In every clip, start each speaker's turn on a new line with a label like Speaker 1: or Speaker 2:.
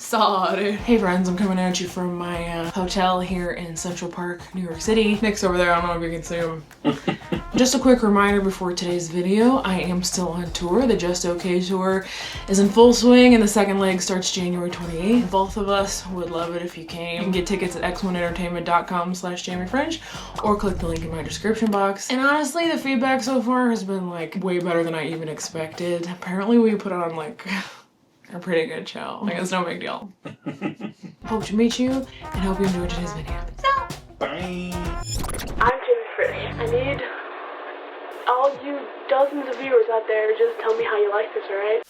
Speaker 1: Sorry. Hey friends, I'm coming at you from my hotel here in Central Park, New York City. Nick's over there, I don't know if you can see him. Just a quick reminder before today's video, I am still on tour. The Just Okay tour is in full swing and the second leg starts January 28th. Both of us would love it if you came. You can get tickets at x1entertainment.com/JamieFrench or click the link in my description box. And honestly, the feedback so far has been like way better than I even expected. Apparently we put on like a pretty good show. Like, it's no big deal. Hope to meet you and hope you enjoyed today's video. So,
Speaker 2: bye.
Speaker 3: I'm Jamie Frisch. I need all you dozens of viewers out there to just tell me how you like this, alright?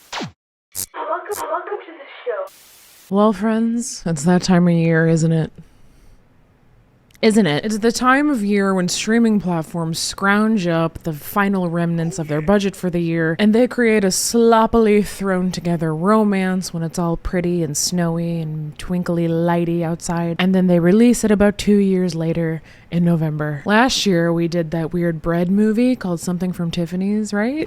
Speaker 3: Welcome to this show.
Speaker 1: well friends, it's that time of year, isn't it? Isn't it? It's the time of year when streaming platforms scrounge up the final remnants of their budget for the year and they create a sloppily thrown together romance when it's all pretty and snowy and twinkly lighty outside, and then they release it about 2 years later in November. Last year we did that weird bread movie called Something from Tiffany's, right?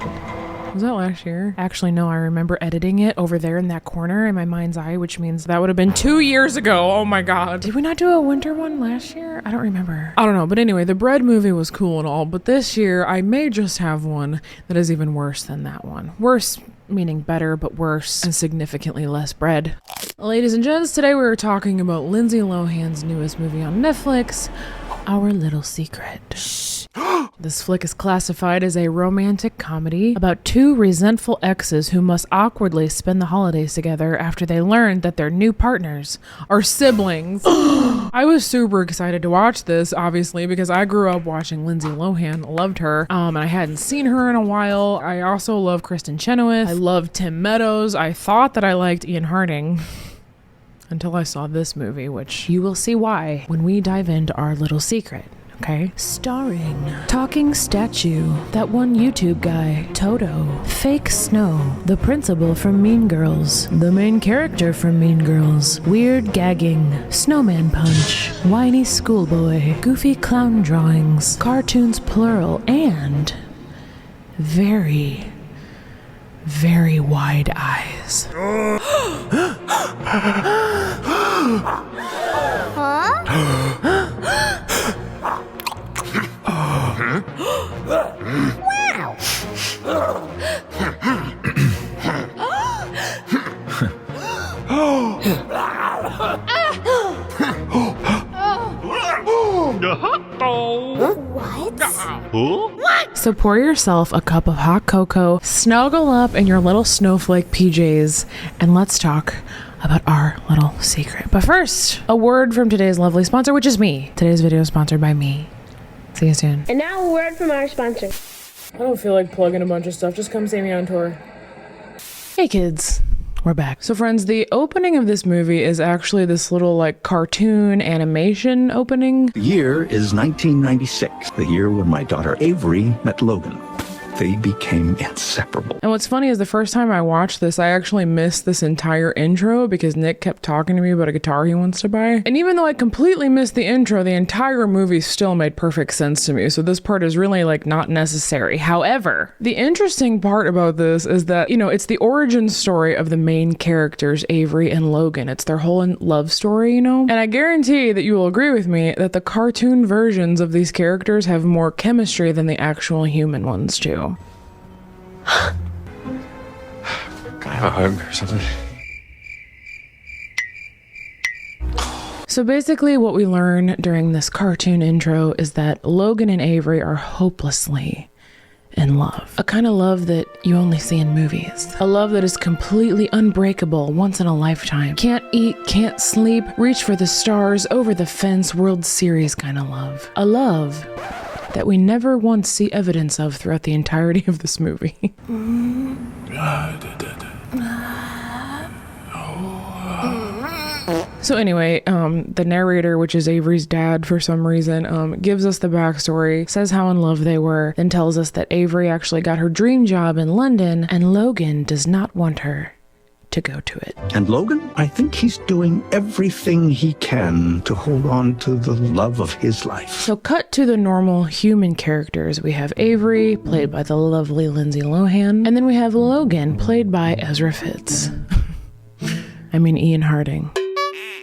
Speaker 1: Was that last year? Actually, no, I remember editing it over there in that corner in my mind's eye, which means that would have been 2 years ago. Oh my god. Did we not do a winter one last year? I don't remember. I don't know, but anyway, the bread movie was cool and all, but this year I may just have one that is even worse than that one. Worse meaning better, but worse and significantly less bread. Ladies and gents, today we were talking about Lindsay Lohan's newest movie on Netflix, Our Little Secret. This flick is classified as a romantic comedy about two resentful exes who must awkwardly spend the holidays together after they learn that their new partners are siblings. I was super excited to watch this, obviously, because I grew up watching Lindsay Lohan, loved her, and I hadn't seen her in a while. I also love Kristen Chenoweth. I love Tim Meadows. I thought that I liked Ian Harding until I saw this movie, which you will see why when we dive into Our Little Secret. Okay. Starring talking statue, that one YouTube guy, Toto, fake Snow, the principal from Mean Girls, the main character from Mean Girls, weird gagging, snowman punch, whiny schoolboy, goofy clown drawings, cartoons plural, and very, very wide eyes.
Speaker 4: Wow! What?
Speaker 1: So pour yourself a cup of hot cocoa, snuggle up in your little snowflake PJs, and let's talk about Our Little Secret. But first, a word from today's lovely sponsor, which is me. Today's video is sponsored by me. See you soon.
Speaker 3: And now a word from our sponsor.
Speaker 1: I don't feel like plugging a bunch of stuff. Just come see me on tour. Hey kids. We're back. So friends, the opening of this movie is actually this little like cartoon animation opening.
Speaker 2: The year is 1996, the year when my daughter Avery met Logan. They became inseparable.
Speaker 1: And what's funny is the first time I watched this, I actually missed this entire intro because Nick kept talking to me about a guitar he wants to buy. And even though I completely missed the intro, the entire movie still made perfect sense to me. So this part is really like not necessary. However, the interesting part about this is that, you know, it's the origin story of the main characters, Avery and Logan. It's their whole love story, you know? And I guarantee that you will agree with me that the cartoon versions of these characters have more chemistry than the actual human ones do.
Speaker 5: Can I have a hug or something?
Speaker 1: So basically what we learn during this cartoon intro is that Logan and Avery are hopelessly in love. A kind of love that you only see in movies. A love that is completely unbreakable, once in a lifetime. Can't eat, can't sleep, reach for the stars, over the fence, World Series kind of love. A love that we never once see evidence of throughout the entirety of this movie. So anyway, the narrator, which is Avery's dad for some reason, gives us the backstory, says how in love they were, then tells us that Avery actually got her dream job in London and Logan does not want her to go to it.
Speaker 2: And Logan, I think he's doing everything he can to hold on to the love of his life.
Speaker 1: So cut to the normal human characters. We have Avery, played by the lovely Lindsay Lohan, and then we have Logan, played by Ezra Fitz. I mean Ian Harding.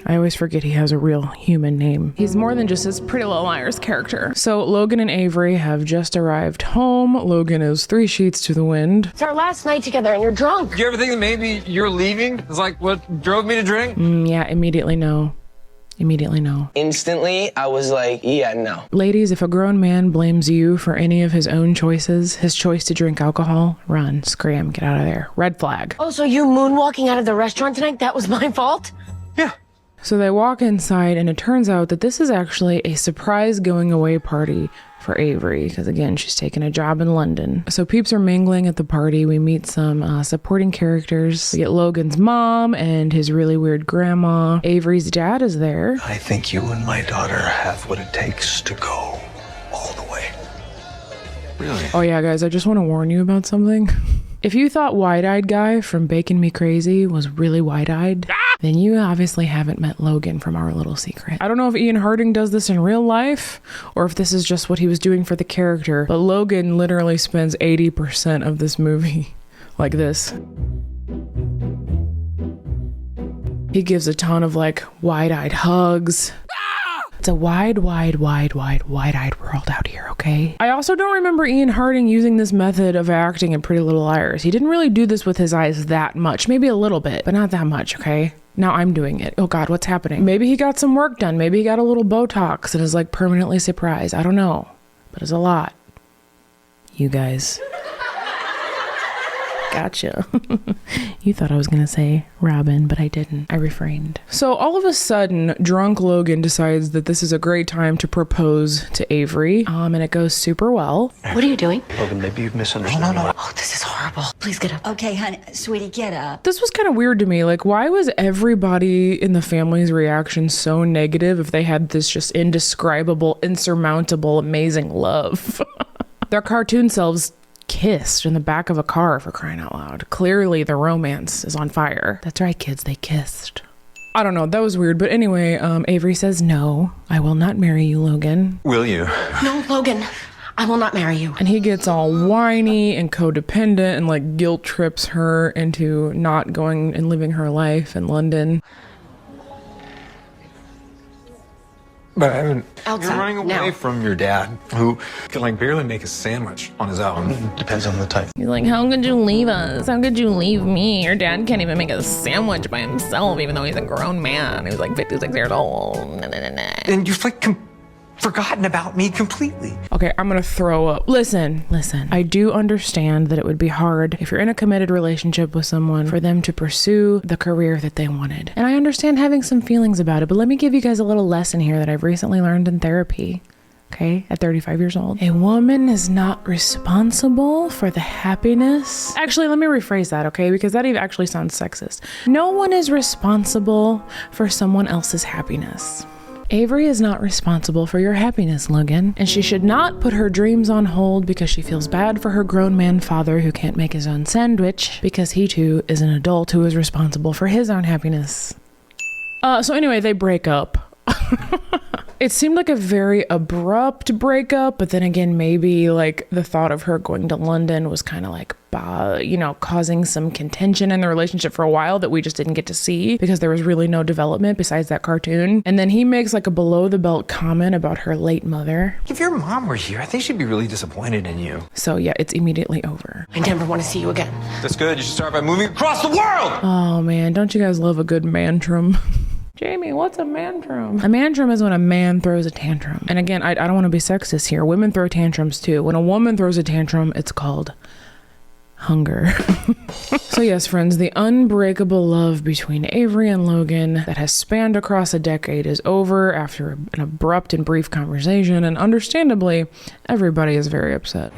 Speaker 1: I always forget he has a real human name. He's more than just his Pretty Little Liars character. So Logan and Avery have just arrived home. Logan is 3 sheets to the wind.
Speaker 4: It's our last night together and you're drunk.
Speaker 5: Do you ever think that maybe you're leaving is like what drove me to drink?
Speaker 1: Yeah, immediately no. Immediately no.
Speaker 6: Instantly, I was like, yeah, no.
Speaker 1: Ladies, if a grown man blames you for any of his own choices, his choice to drink alcohol, run, scram, get out of there. Red flag.
Speaker 4: Oh, so you moonwalking out of the restaurant tonight? That was my fault?
Speaker 5: Yeah.
Speaker 1: So they walk inside, and it turns out that this is actually a surprise going away party for Avery, because again, she's taking a job in London. So peeps are mingling at the party. We meet some supporting characters. We get Logan's mom and his really weird grandma. Avery's dad is there.
Speaker 2: I think you and my daughter have what it takes to go all the way.
Speaker 5: Really?
Speaker 1: Oh yeah, guys, I just want to warn you about something. If you thought Wide-Eyed Guy from Baking Me Crazy was really wide-eyed, then you obviously haven't met Logan from Our Little Secret. I don't know if Ian Harding does this in real life or if this is just what he was doing for the character, but Logan literally spends 80% of this movie like this. He gives a ton of like wide-eyed hugs. It's a wide-eyed world out here, okay? I also don't remember Ian Harding using this method of acting in Pretty Little Liars. He didn't really do this with his eyes that much. Maybe a little bit, but not that much, okay? Now I'm doing it. Oh God, what's happening? Maybe he got some work done. Maybe he got a little Botox and is like permanently surprised. I don't know, but it's a lot. You guys. Gotcha. You thought I was gonna say Robin, but I didn't. I refrained. So all of a sudden, drunk Logan decides that this is a great time to propose to Avery, and it goes super well.
Speaker 4: What are you doing?
Speaker 2: Logan, maybe you've misunderstood. No.
Speaker 4: Oh, this is horrible. Please get up.
Speaker 7: Okay, honey, sweetie, get up.
Speaker 1: This was kind of weird to me. Like, why was everybody in the family's reaction so negative if they had this just indescribable, insurmountable, amazing love? Their cartoon selves kissed in the back of a car, for crying out loud. Clearly the romance is on fire. That's right, kids, they kissed. I don't know, that was weird, but anyway, Avery says, no, I will not marry you, Logan.
Speaker 5: Will you?
Speaker 4: No, Logan, I will not marry you.
Speaker 1: And he gets all whiny and codependent and like guilt trips her into not going and living her life in London.
Speaker 5: But I haven't.
Speaker 4: Outside,
Speaker 5: You're running away
Speaker 4: now.
Speaker 5: from your dad, who can like barely make a sandwich on his own.
Speaker 2: Depends on the type.
Speaker 1: He's like, how could you leave us? How could you leave me? Your dad can't even make a sandwich by himself, even though he's a grown man. He was like 56 years old.
Speaker 5: And you've like forgotten about me completely.
Speaker 1: Okay, I'm gonna throw up. Listen. I do understand that it would be hard if you're in a committed relationship with someone for them to pursue the career that they wanted. And I understand having some feelings about it, but let me give you guys a little lesson here that I've recently learned in therapy. Okay, at 35 years old. A woman is not responsible for the happiness. Actually, let me rephrase that, okay? Because that even actually sounds sexist. No one is responsible for someone else's happiness. Avery is not responsible for your happiness, Logan, and she should not put her dreams on hold because she feels bad for her grown man father who can't make his own sandwich because he too is an adult who is responsible for his own happiness. So anyway, they break up. It seemed like a very abrupt breakup, but then again, maybe like the thought of her going to London was kind of like, causing some contention in the relationship for a while that we just didn't get to see because there was really no development besides that cartoon. And then he makes like a below the belt comment about her late mother.
Speaker 5: If your mom were here, I think she'd be really disappointed in you.
Speaker 1: So yeah, it's immediately over.
Speaker 4: I never want to see you again.
Speaker 5: That's good. You should start by moving across the world.
Speaker 1: Oh man, don't you guys love a good mantrum? Jamie, what's a mantrum? A mantrum is when a man throws a tantrum. And again, I don't want to be sexist here. Women throw tantrums too. When a woman throws a tantrum, it's called hunger. So yes, friends, the unbreakable love between Avery and Logan that has spanned across a decade is over after an abrupt and brief conversation, and understandably, everybody is very upset.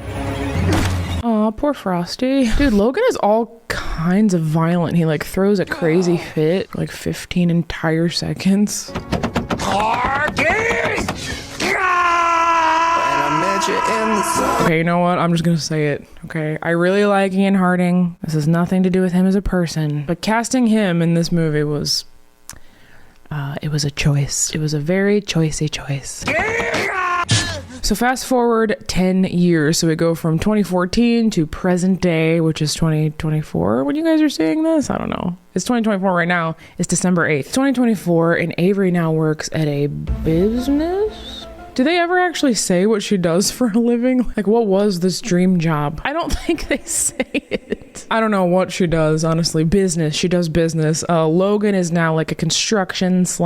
Speaker 1: Aw, poor Frosty. Dude, Logan is all kinds of violent. He like throws a crazy fit for like 15 entire seconds. Okay, you know what? I'm just gonna say it, okay? I really like Ian Harding. This has nothing to do with him as a person. But casting him in this movie was... it was a choice. It was a very choicey choice. So fast forward 10 years. So we go from 2014 to present day, which is 2024. When you guys are seeing this, I don't know. It's 2024 right now. It's December 8th, 2024. And Avery now works at a business. Do they ever actually say what she does for a living? Like, what was this dream job? I don't think they say it. I don't know what she does, honestly. Business. She does business. Logan is now like a construction /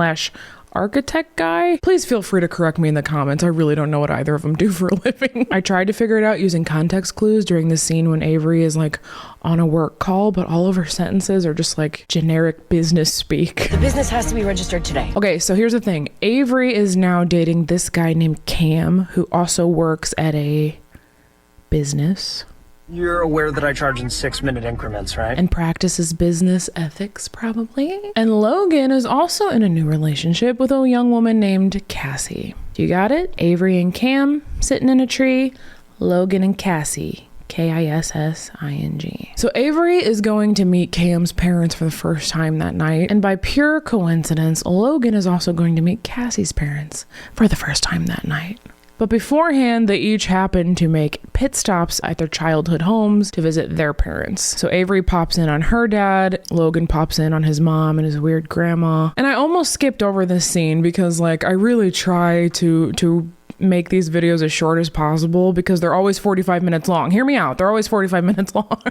Speaker 1: architect guy. Please feel free to correct me in the comments. I really don't know what either of them do for a living. I tried to figure it out using context clues during the scene when Avery is like on a work call, but all of her sentences are just like generic business speak.
Speaker 4: The business has to be registered today.
Speaker 1: Okay, so here's the thing. Avery is now dating this guy named Cam, who also works at a business.
Speaker 7: You're aware that I charge in 6-minute increments, right?
Speaker 1: And practices business ethics, probably. And Logan is also in a new relationship with a young woman named Cassie. You got it? Avery and Cam sitting in a tree. Logan and Cassie. Kissing. So Avery is going to meet Cam's parents for the first time that night. And by pure coincidence, Logan is also going to meet Cassie's parents for the first time that night. But beforehand, they each happen to make pit stops at their childhood homes to visit their parents. So Avery pops in on her dad, Logan pops in on his mom and his weird grandma. And I almost skipped over this scene because like I really try to make these videos as short as possible because they're always 45 minutes long. Hear me out. They're always 45 minutes long.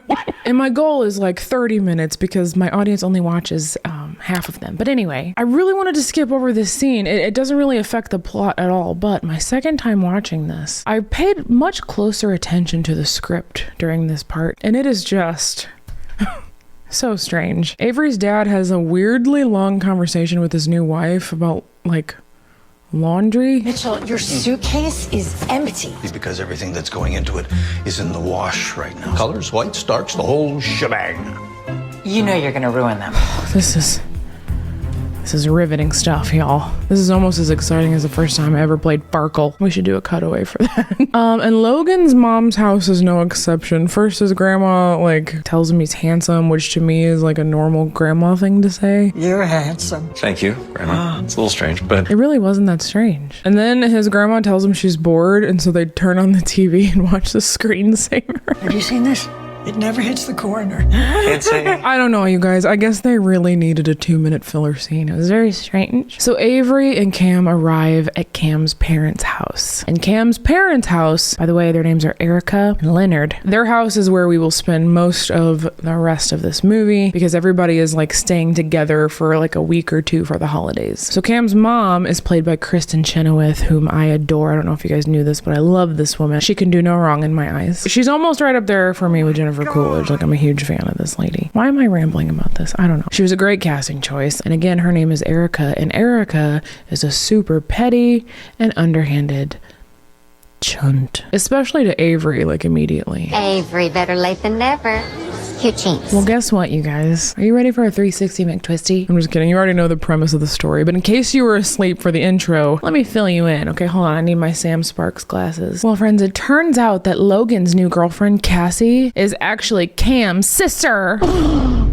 Speaker 1: And my goal is like 30 minutes because my audience only watches half of them. But anyway, I really wanted to skip over this scene. It doesn't really affect the plot at all, but my second time watching this, I paid much closer attention to the script during this part, and it is just so strange. Avery's dad has a weirdly long conversation with his new wife about like laundry.
Speaker 4: Mitchell, your suitcase is empty.
Speaker 2: Because everything that's going into it is in the wash right now. Colors, whites, darks, the whole shebang.
Speaker 8: You know you're gonna ruin them.
Speaker 1: This is riveting stuff, y'all. This is almost as exciting as the first time I ever played Farkle. We should do a cutaway for that. And Logan's mom's house is no exception. First, his grandma like tells him he's handsome, which to me is like a normal grandma thing to say.
Speaker 8: You're handsome.
Speaker 5: Thank you, Grandma. It's a little strange, but
Speaker 1: It really wasn't that strange. And then his grandma tells him she's bored, and so they turn on the TV and watch the screensaver.
Speaker 8: Have you seen this? It never hits the corner.
Speaker 5: can't say.
Speaker 1: I don't know, you guys. I guess they really needed a 2-minute filler scene. It was very strange. So Avery and Cam arrive at Cam's parents' house. And Cam's parents' house, by the way, their names are Erica and Leonard. Their house is where we will spend most of the rest of this movie because everybody is like staying together for like a week or two for the holidays. So Cam's mom is played by Kristen Chenoweth, whom I adore. I don't know if you guys knew this, but I love this woman. She can do no wrong in my eyes. She's almost right up there for me with Jennifer Coolidge. Like, I'm a huge fan of this lady. Why am I rambling about this? I don't know. She was a great casting choice. And again, her name is Erica. And Erica is a super petty and underhanded chunt. Especially to Avery, like immediately.
Speaker 9: Avery, better late than never. Here, Chinks.
Speaker 1: Well, guess what, you guys? Are you ready for a 360 McTwisty? I'm just kidding. You already know the premise of the story. But in case you were asleep for the intro, let me fill you in. Okay, hold on. I need my Sam Sparks glasses. Well, friends, it turns out that Logan's new girlfriend, Cassie, is actually Cam's sister.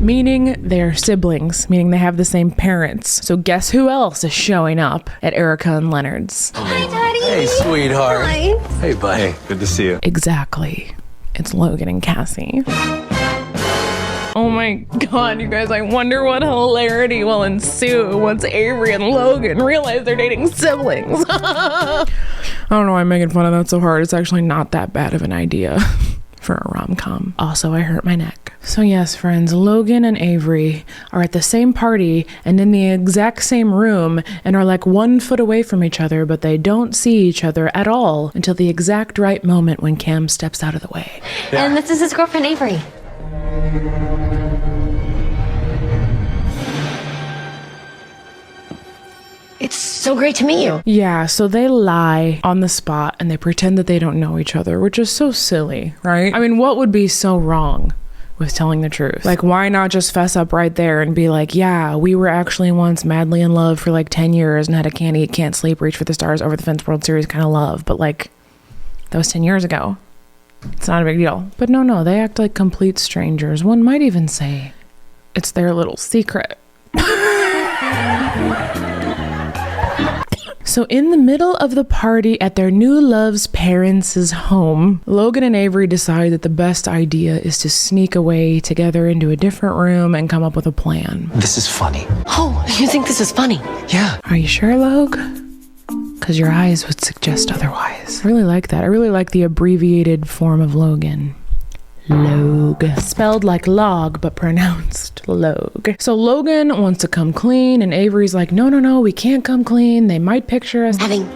Speaker 1: Meaning they're siblings. Meaning they have the same parents. So guess who else is showing up at Erica and Leonard's?
Speaker 9: Hi, Daddy.
Speaker 6: Hey, sweetheart.
Speaker 9: Hi.
Speaker 6: Hey, bud.
Speaker 5: Hey, good to see you.
Speaker 1: Exactly. It's Logan and Cassie. Oh my god, you guys, I wonder what hilarity will ensue once Avery and Logan realize they're dating siblings. I don't know why I'm making fun of that so hard. It's actually not that bad of an idea for a rom-com. Also, I hurt my neck. So yes, friends, Logan and Avery are at the same party and in the exact same room and are like 1 foot away from each other, but they don't see each other at all until the exact right moment when Cam steps out of the way.
Speaker 9: Yeah. And this is his girlfriend, Avery.
Speaker 4: It's so great to meet you.
Speaker 1: Yeah, so they lie on the spot and they pretend that they don't know each other, which is so silly, right? I mean, what would be so wrong with telling the truth? Like, why not just fess up right there and be like, yeah, we were actually once madly in love for like 10 years and had a can't eat, can't sleep, reach for the stars, over the fence World Series kind of love. But like, that was 10 years ago. It's not a big deal. But no, they act like complete strangers. One might even say it's their little secret. So in the middle of the party at their new love's parents' home, Logan and Avery decide that the best idea is to sneak away together into a different room and come up with a plan.
Speaker 5: This is funny.
Speaker 4: Oh, you think this is funny?
Speaker 5: Yeah.
Speaker 1: Are you sure, Logue? Because your eyes would suggest otherwise. I really like that. I really like the abbreviated form of Logan. Logue. Spelled like log, but pronounced Logue. So Logan wants to come clean, and Avery's like, no, we can't come clean. They might picture us
Speaker 4: Having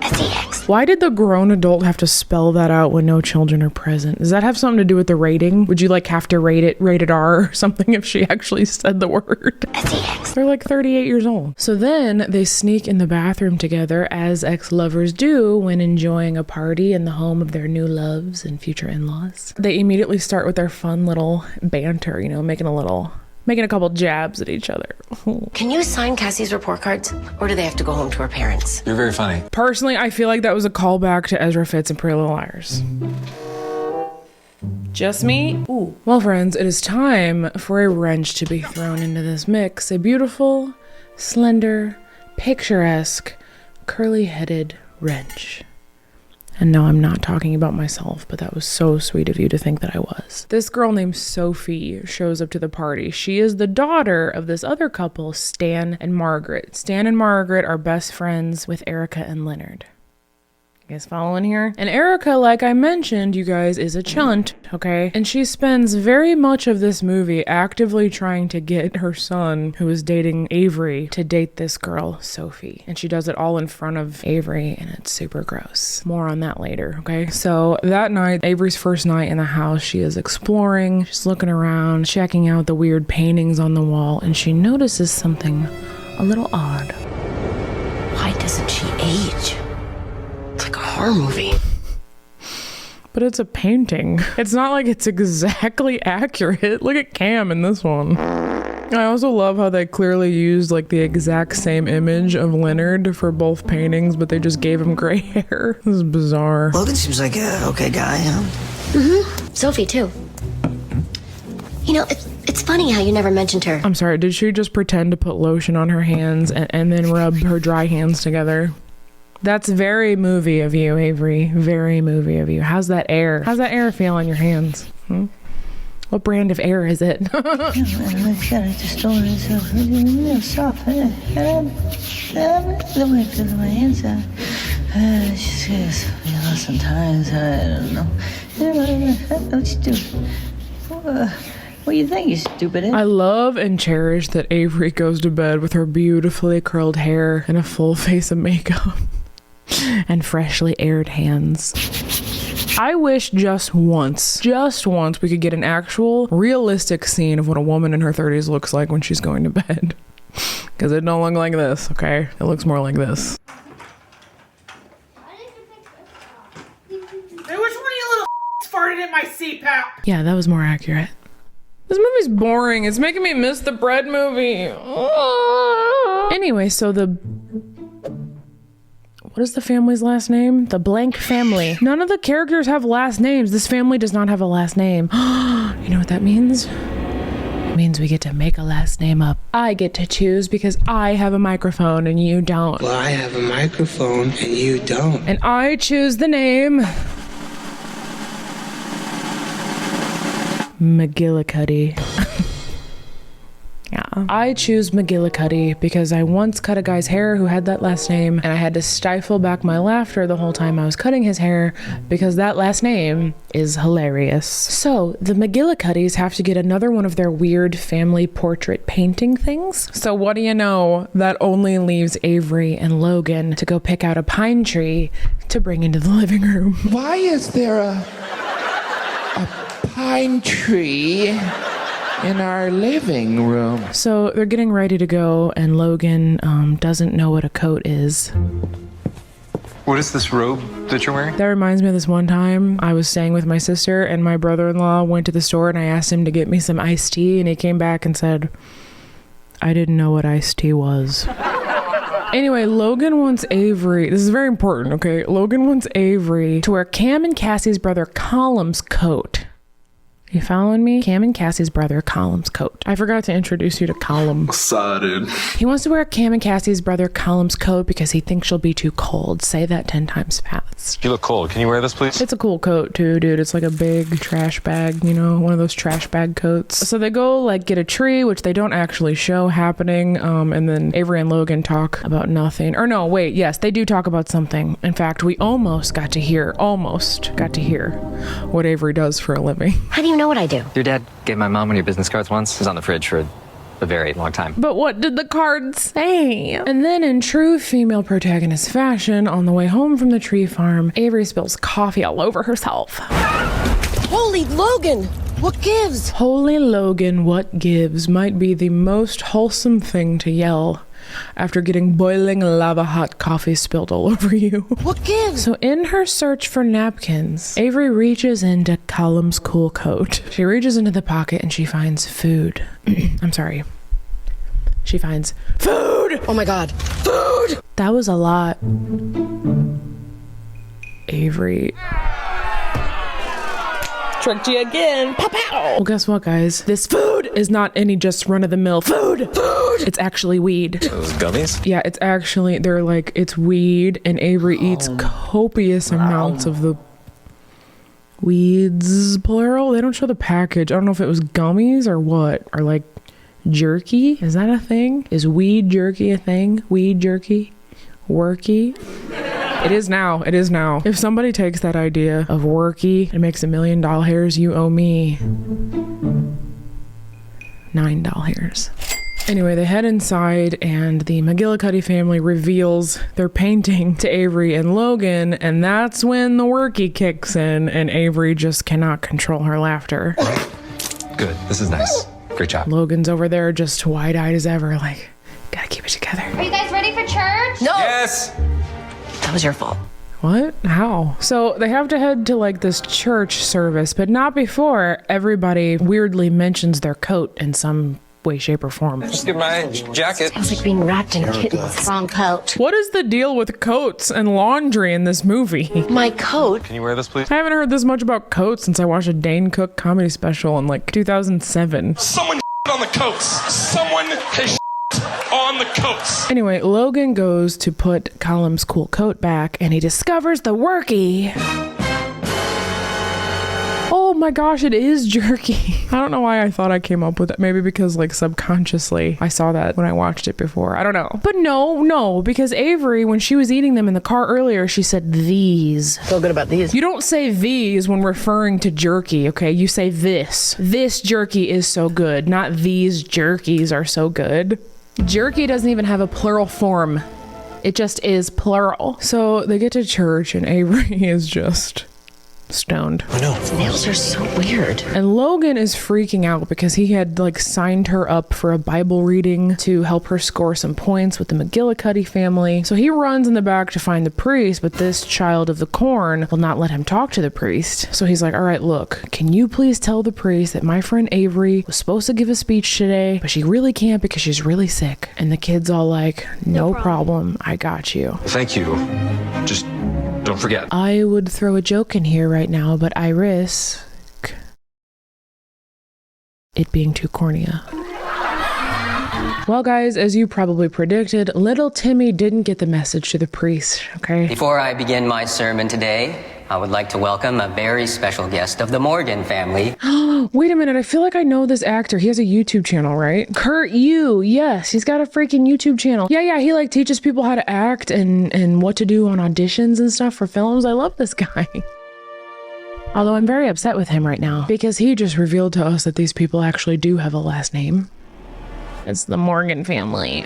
Speaker 4: sex.
Speaker 1: Why did the grown adult have to spell that out when no children are present? Does that have something to do with the rating? Would you like have to rate it rated R or something if she actually said the word?
Speaker 4: Sex.
Speaker 1: They're like 38 years old. So then they sneak in the bathroom together, as ex-lovers do when enjoying a party in the home of their new loves and future in-laws. They immediately start with their fun little banter, you know, making a couple jabs at each other.
Speaker 4: Can you sign Cassie's report cards? Or do they have to go home to her parents?
Speaker 5: You're very funny.
Speaker 1: Personally, I feel like that was a callback to Ezra Fitz and Pretty Little Liars. Just me? Ooh. Well, friends, it is time for a wrench to be thrown into this mix. A beautiful, slender, picturesque, curly-headed wrench. And no, I'm not talking about myself, but that was so sweet of you to think that I was. This girl named Sophie shows up to the party. She is the daughter of this other couple, Stan and Margaret. Stan and Margaret are best friends with Erica and Leonard. You guys following here? And Erica, like I mentioned, you guys, is a chunt, okay? And she spends very much of this movie actively trying to get her son, who is dating Avery, to date this girl, Sophie. And she does it all in front of Avery, and it's super gross. More on that later, okay? So that night, Avery's first night in the house, she is exploring, she's looking around, checking out the weird paintings on the wall, and she notices something a little odd.
Speaker 4: Why doesn't she age? It's like a horror movie.
Speaker 1: But it's a painting. It's not like it's exactly accurate. Look at Cam in this one. I also love how they clearly used like the exact same image of Leonard for both paintings, but they just gave him gray hair. This is bizarre.
Speaker 7: Logan seems like a okay guy, huh?
Speaker 9: Mm-hmm. Sophie, too. You know, it's funny how you never mentioned her.
Speaker 1: I'm sorry, did she just pretend to put lotion on her hands and then rub her dry hands together? That's very movie of you, Avery. Very movie of you. How's that air? How's that air feel on your hands? What brand of air is it?
Speaker 8: Sometimes I don't know. What you do? What do you think, you stupid?
Speaker 1: I love and cherish that Avery goes to bed with her beautifully curled hair and a full face of makeup and freshly aired hands. I wish just once we could get an actual realistic scene of what a woman in her 30s looks like when she's going to bed. Because it don't look like this, okay? It looks more like this.
Speaker 10: Hey, which one of you little farted in my CPAP?
Speaker 1: Yeah, that was more accurate. This movie's boring. It's making me miss the bread movie. Anyway, so what is the family's last name? The blank family. None of the characters have last names. This family does not have a last name. You know what that means? It means we get to make a last name up. I get to choose because I have a microphone and you don't.
Speaker 11: Well, I have a microphone and you don't.
Speaker 1: And I choose the name McGillicuddy. Yeah. I choose McGillicuddy because I once cut a guy's hair who had that last name, and I had to stifle back my laughter the whole time I was cutting his hair because that last name is hilarious. So the McGillicuddys have to get another one of their weird family portrait painting things. So what do you know? That only leaves Avery and Logan to go pick out a pine tree to bring into the living room.
Speaker 11: Why is there a pine tree in our living room?
Speaker 1: So they're getting ready to go, and Logan doesn't know what a coat is.
Speaker 5: What is this robe that you're wearing?
Speaker 1: That reminds me of this one time I was staying with my sister, and my brother-in-law went to the store, and I asked him to get me some iced tea, and he came back and said, I didn't know what iced tea was. Anyway, Logan wants Avery, this is very important, okay? Logan wants Avery to wear Cam and Cassie's brother Callum's coat. You following me? Cam and Cassie's brother, Callum's coat. I forgot to introduce you to Callum.
Speaker 5: Excited.
Speaker 1: He wants to wear Cam and Cassie's brother, Callum's coat because he thinks she'll be too cold. Say that 10 times fast.
Speaker 5: You look cold. Can you wear this, please?
Speaker 1: It's a cool coat too, dude. It's like a big trash bag, you know, one of those trash bag coats. So they go like get a tree, which they don't actually show happening. And then Avery and Logan talk about nothing. Or no, wait, yes, they do talk about something. In fact, we almost got to hear what Avery does for a living.
Speaker 9: How do you know what I do?
Speaker 12: Your dad gave my mom one of your business cards once. It was on the fridge for a very long time.
Speaker 1: But what did the card say? And then in true female protagonist fashion, on the way home from the tree farm, Avery spills coffee all over herself.
Speaker 4: Holy Logan! What gives?
Speaker 1: Holy Logan, what gives might be the most wholesome thing to yell after getting boiling lava hot coffee spilled all over you.
Speaker 4: What gives?
Speaker 1: So in her search for napkins, Avery reaches into Callum's cool coat. She reaches into the pocket and she finds food. I'm sorry. She finds food!
Speaker 4: Oh my god.
Speaker 1: Food! That was a lot. Avery tricked you again. Pow pow. Well, guess what, guys? This food is not any just run-of-the-mill food. It's actually weed.
Speaker 5: Those gummies?
Speaker 1: Yeah, it's actually, they're like, it's weed, and Avery eats copious amounts of the weeds, plural. They don't show the package. I don't know if it was gummies or what, or like jerky. Is that a thing? Is weed jerky a thing? Weed jerky? Worky? It is now. It is now. If somebody takes that idea of worky and makes $1 million, you owe me $9. Anyway, they head inside and the McGillicuddy family reveals their painting to Avery and Logan, and that's when the worky kicks in and Avery just cannot control her laughter.
Speaker 5: Good. This is nice. Great job.
Speaker 1: Logan's over there just wide-eyed as ever, like, gotta keep it together.
Speaker 9: Are you guys ready for church?
Speaker 4: No!
Speaker 5: Yes!
Speaker 4: That was your fault.
Speaker 1: What? How? So they have to head to like this church service, but not before everybody weirdly mentions their coat in some way, shape, or form.
Speaker 6: Just get my jacket.
Speaker 9: Sounds like being wrapped in kittens.
Speaker 4: Wrong coat.
Speaker 1: What is the deal with coats and laundry in this movie?
Speaker 4: My coat?
Speaker 5: Can you wear this, please?
Speaker 1: I haven't heard this much about coats since I watched a Dane Cook comedy special in like 2007.
Speaker 5: Someone on the coats. Someone has on the coats.
Speaker 1: Anyway, Logan goes to put Callum's cool coat back and he discovers the worky. Oh my gosh, it is jerky. I don't know why I thought I came up with that. Maybe because like subconsciously I saw that when I watched it before. I don't know. But no, because Avery, when she was eating them in the car earlier, she said these.
Speaker 4: Feel good about these.
Speaker 1: You don't say these when referring to jerky, okay? You say this. This jerky is so good, not these jerkies are so good. Jerky doesn't even have a plural form. It just is plural. So they get to church and Avery is just stoned.
Speaker 4: I know. His nails are so weird.
Speaker 1: And Logan is freaking out because he had like signed her up for a Bible reading to help her score some points with the McGillicuddy family. So he runs in the back to find the priest, but this child of the corn will not let him talk to the priest. So he's like, all right, look, can you please tell the priest that my friend Avery was supposed to give a speech today, but she really can't because she's really sick. And the kid's all like, no problem. I got you.
Speaker 5: Thank you. Just don't forget.
Speaker 1: I would throw a joke in here right now, but I risk it being too cornea. Well, guys, as you probably predicted, little Timmy didn't get the message to the priest, okay?
Speaker 13: Before I begin my sermon today, I would like to welcome a very special guest of the Morgan family.
Speaker 1: Wait a minute, I feel like I know this actor. He has a YouTube channel, right? Kurt Yu, yes, he's got a freaking YouTube channel. Yeah, he like teaches people how to act and what to do on auditions and stuff for films. I love this guy. Although I'm very upset with him right now because he just revealed to us that these people actually do have a last name. It's the Morgan family.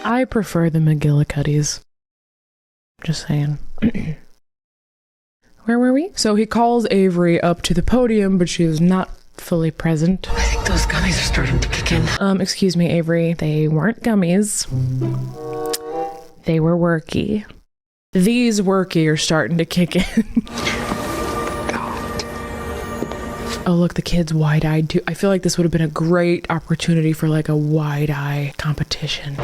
Speaker 1: I prefer the McGillicuddys. Just saying. Where were we? So he calls Avery up to the podium, but she is not fully present.
Speaker 4: I think those gummies are starting to kick in.
Speaker 1: Excuse me, Avery. They weren't gummies. They were worky. These worky are starting to kick in. Oh, look, the kid's wide-eyed too. I feel like this would have been a great opportunity for like a wide-eye competition.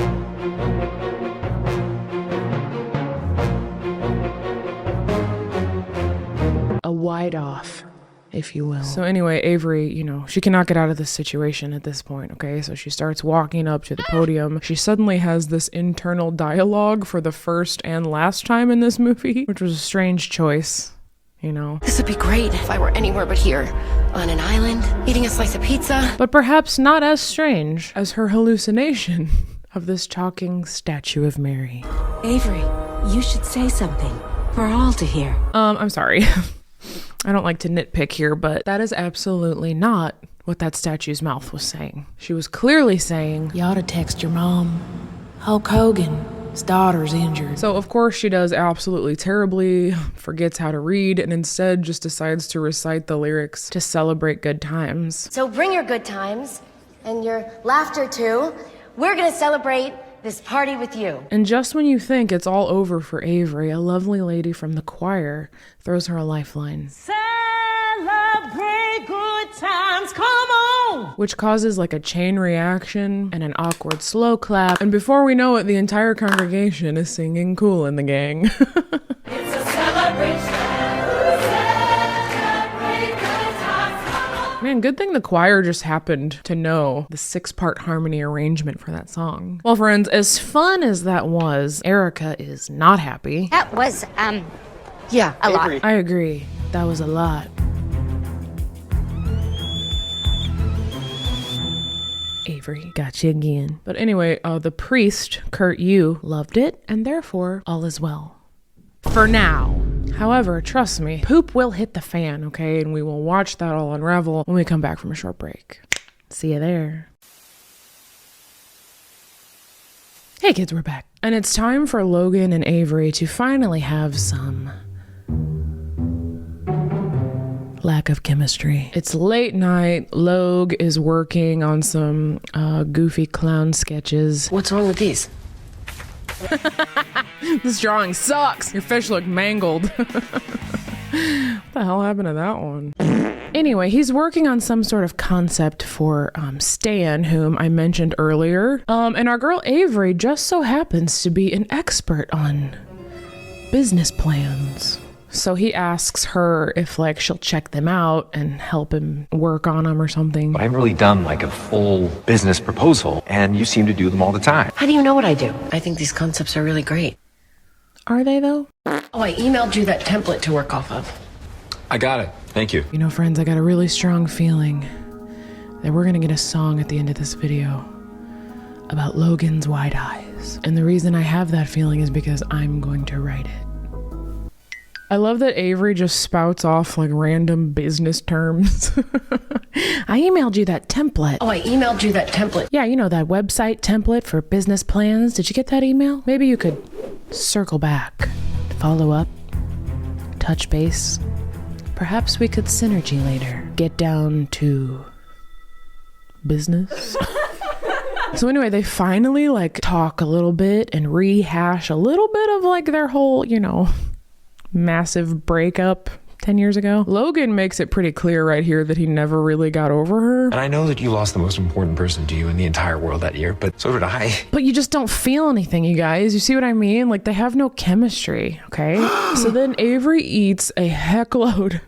Speaker 1: wide off, if you will. So anyway, Avery, you know, she cannot get out of this situation at this point, okay? So she starts walking up to the podium. She suddenly has this internal dialogue for the first and last time in this movie, which was a strange choice, you know?
Speaker 4: This would be great if I were anywhere but here, on an island, eating a slice of pizza.
Speaker 1: But perhaps not as strange as her hallucination of this talking statue of Mary.
Speaker 4: Avery, you should say something for all to hear.
Speaker 1: I'm sorry. I don't like to nitpick here, but that is absolutely not what that statue's mouth was saying. She was clearly saying,
Speaker 4: You ought to text your mom. Hulk Hogan, his daughter's injured.
Speaker 1: So of course she does absolutely terribly, forgets how to read, and instead just decides to recite the lyrics to celebrate good times.
Speaker 9: So bring your good times and your laughter too. We're gonna celebrate this party with you.
Speaker 1: And just when you think it's all over for Avery, a lovely lady from the choir throws her a lifeline.
Speaker 10: Celebrate good times, come on!
Speaker 1: Which causes like a chain reaction and an awkward slow clap. And before we know it, the entire congregation is singing Kool and the Gang.
Speaker 10: It's a celebration.
Speaker 1: Man, good thing the choir just happened to know the 6-part harmony arrangement for that song. Well, friends, as fun as that was, Erica is not happy.
Speaker 9: That was,
Speaker 4: Yeah,
Speaker 9: a lot.
Speaker 1: I agree. That was a lot. Avery, got you again. But anyway, the priest, Kurt Yu, loved it, and therefore, all is well. For now. However, trust me, poop will hit the fan, okay? And we will watch that all unravel when we come back from a short break. See you there. Hey kids, we're back. And it's time for Logan and Avery to finally have some lack of chemistry. It's late night. Logue is working on some goofy clown sketches.
Speaker 4: What's wrong with these?
Speaker 1: This drawing sucks. Your fish look mangled. What the hell happened to that one? Anyway, he's working on some sort of concept for Stan, whom I mentioned earlier. And our girl Avery just so happens to be an expert on business plans. So he asks her if like she'll check them out and help him work on them or something.
Speaker 5: But I haven't really done like a full business proposal, and you seem to do them all the time.
Speaker 4: How do you know what I do? I think these concepts are really great.
Speaker 1: Are they though?
Speaker 4: Oh, I emailed you that template to work off of.
Speaker 5: I got it. Thank you.
Speaker 1: You know, friends, I got a really strong feeling that we're gonna get a song at the end of this video about Logan's wide eyes. And the reason I have that feeling is because I'm going to write it. I love that Avery just spouts off like random business terms. I emailed you that template.
Speaker 4: Oh, I emailed you that template.
Speaker 1: Yeah, you know, that website template for business plans. Did you get that email? Maybe you could circle back, follow up, touch base. Perhaps we could synergy later. Get down to business. So anyway, they finally like talk a little bit and rehash a little bit of like their whole, you know, massive breakup 10 years ago. Logan makes it pretty clear right here that he never really got over her.
Speaker 5: And I know that you lost the most important person to you in the entire world that year, but so did I.
Speaker 1: But you just don't feel anything, you guys. You see what I mean? Like, they have no chemistry, okay? So then Avery eats a heckload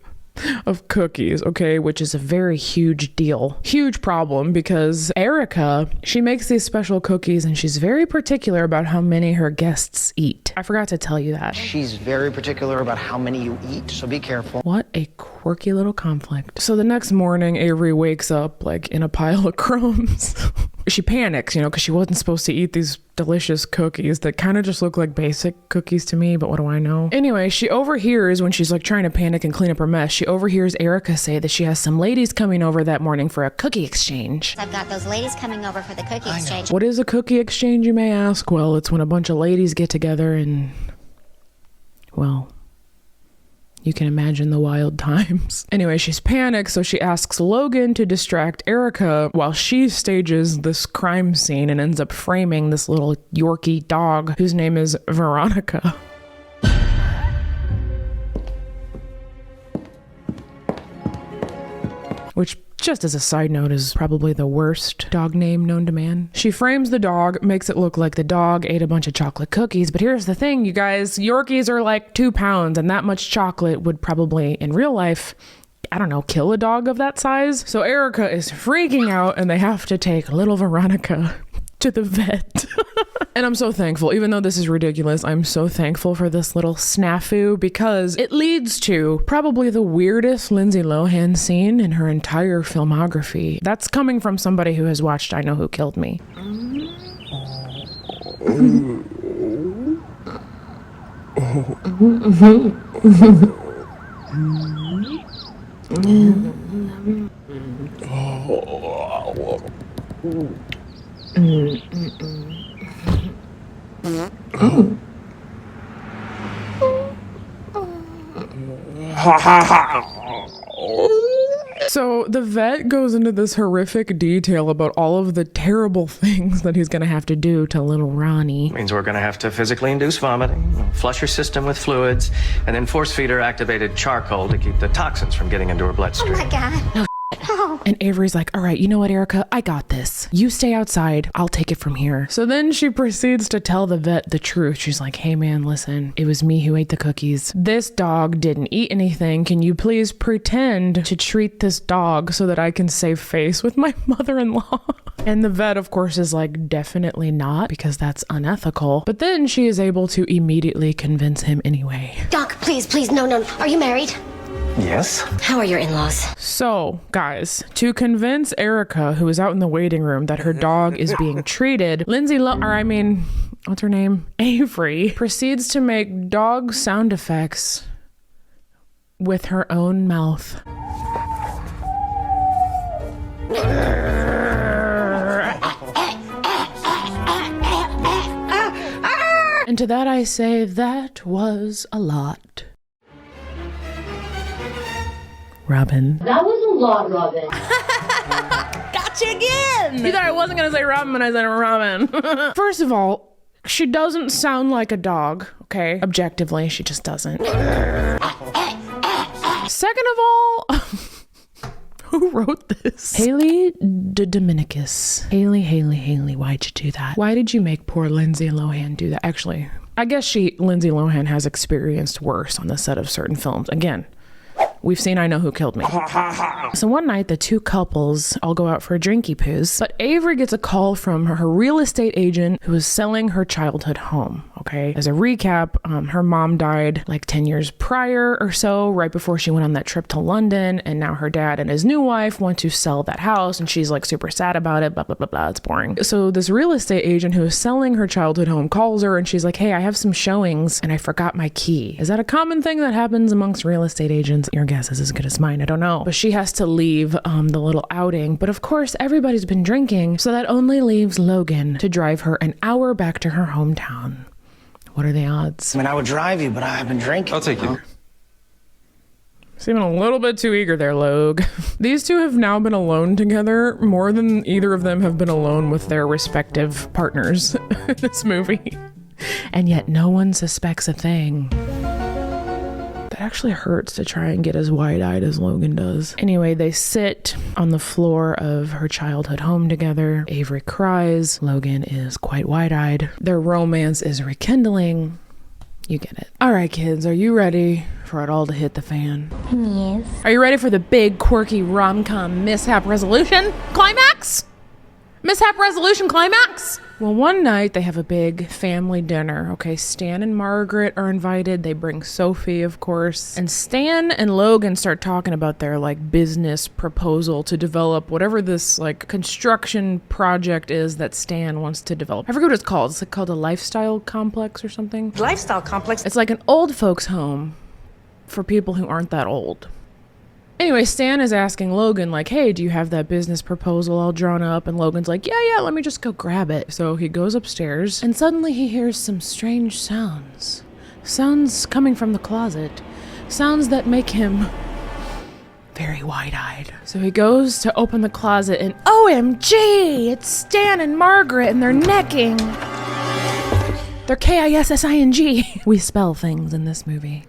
Speaker 1: of cookies, okay, which is a very huge deal. Huge problem, because Erica, she makes these special cookies and she's very particular about how many her guests eat. I forgot to tell you that.
Speaker 7: She's very particular about how many you eat, so be careful.
Speaker 1: What a quirky little conflict. So the next morning, Avery wakes up like in a pile of crumbs. She panics, you know, because she wasn't supposed to eat these delicious cookies that kind of just look like basic cookies to me, but what do I know? Anyway, she overhears, when she's like trying to panic and clean up her mess, she overhears Erica say that she has some ladies coming over that morning for a cookie exchange.
Speaker 9: I've got those ladies coming over for the cookie exchange.
Speaker 1: What is a cookie exchange, you may ask? Well, it's when a bunch of ladies get together and, well, you can imagine the wild times. Anyway, she's panicked, so she asks Logan to distract Erica while she stages this crime scene and ends up framing this little Yorkie dog whose name is Veronica. which just as a side note is probably the worst dog name known to man. She frames the dog, makes it look like the dog ate a bunch of chocolate cookies, but here's the thing, you guys, Yorkies are like 2 pounds, and that much chocolate would probably, in real life, I don't know, kill a dog of that size. So Erica is freaking out, and they have to take little Veronica to the vet. And I'm so thankful, even though this is ridiculous, I'm so thankful for this little snafu because it leads to probably the weirdest Lindsay Lohan scene in her entire filmography. That's coming from somebody who has watched I Know Who Killed Me. So the vet goes into this horrific detail about all of the terrible things that he's going to have to do to little Ronnie.
Speaker 14: Means we're going to have to physically induce vomiting, flush her system with fluids, and then force feed her activated charcoal to keep the toxins from getting into her bloodstream.
Speaker 9: Oh my God. No.
Speaker 1: And Avery's like, all right, you know what, Erica? I got this. You stay outside. I'll take it from here. So then she proceeds to tell the vet the truth. She's like, hey man, listen, it was me who ate the cookies. This dog didn't eat anything. Can you please pretend to treat this dog so that I can save face with my mother-in-law? And the vet, of course, is like, definitely not, because that's unethical. But then she is able to immediately convince him anyway.
Speaker 9: Doc, please, no. Are you married?
Speaker 14: Yes.
Speaker 9: How are your in-laws?
Speaker 1: So, guys, to convince Erica, who is out in the waiting room, that her dog is being treated, what's her name? Avery proceeds to make dog sound effects with her own mouth. And to that I say, that was a lot. Robin.
Speaker 4: That was a lot, Robin.
Speaker 1: Gotcha again! You thought I wasn't gonna say Robin when I said Robin. First of all, she doesn't sound like a dog, okay? Objectively, she just doesn't. Second of all, who wrote this? Haley Dominicus. Haley, why'd you do that? Why did you make poor Lindsay Lohan do that? Actually, I guess Lindsay Lohan has experienced worse on the set of certain films. Again, we've seen I Know Who Killed Me. So one night, the two couples all go out for a drinky poos, but Avery gets a call from her real estate agent who is selling her childhood home, okay? As a recap, her mom died like 10 years prior or so, right before she went on that trip to London, and now her dad and his new wife want to sell that house, and she's like super sad about it, blah, blah, blah, blah, it's boring. So this real estate agent who is selling her childhood home calls her, and she's like, hey, I have some showings, and I forgot my key. Is that a common thing that happens amongst real estate agents? Your guess is as good as mine, I don't know. But she has to leave the little outing. But of course, everybody's been drinking, so that only leaves Logan to drive her an hour back to her hometown. What are the odds?
Speaker 7: I mean, I would drive you, but I've been drinking.
Speaker 5: I'll take you.
Speaker 1: Seeming a little bit too eager there, Logue. These two have now been alone together more than either of them have been alone with their respective partners in this movie. And yet no one suspects a thing. It actually hurts to try and get as wide-eyed as Logan does. Anyway, they sit on the floor of her childhood home together. Avery cries. Logan is quite wide-eyed. Their romance is rekindling. You get it. All right, kids, are you ready for it all to hit the fan?
Speaker 9: Yes.
Speaker 1: Are you ready for the big, quirky rom-com mishap resolution climax? Mishap resolution climax? Well, one night they have a big family dinner, okay? Stan and Margaret are invited. They bring Sophie, of course. And Stan and Logan start talking about their, like, business proposal to develop whatever this, like, construction project is that Stan wants to develop. I forget what it's called. It's, like, called a lifestyle complex or something.
Speaker 8: Lifestyle complex?
Speaker 1: It's like an old folks home for people who aren't that old. Anyway, Stan is asking Logan, like, hey, do you have that business proposal all drawn up? And Logan's like, yeah, let me just go grab it. So he goes upstairs, and suddenly he hears some strange sounds. Sounds coming from the closet. Sounds that make him very wide-eyed. So he goes to open the closet, and OMG! It's Stan and Margaret, and they're necking. They're Kissing. We spell things in this movie.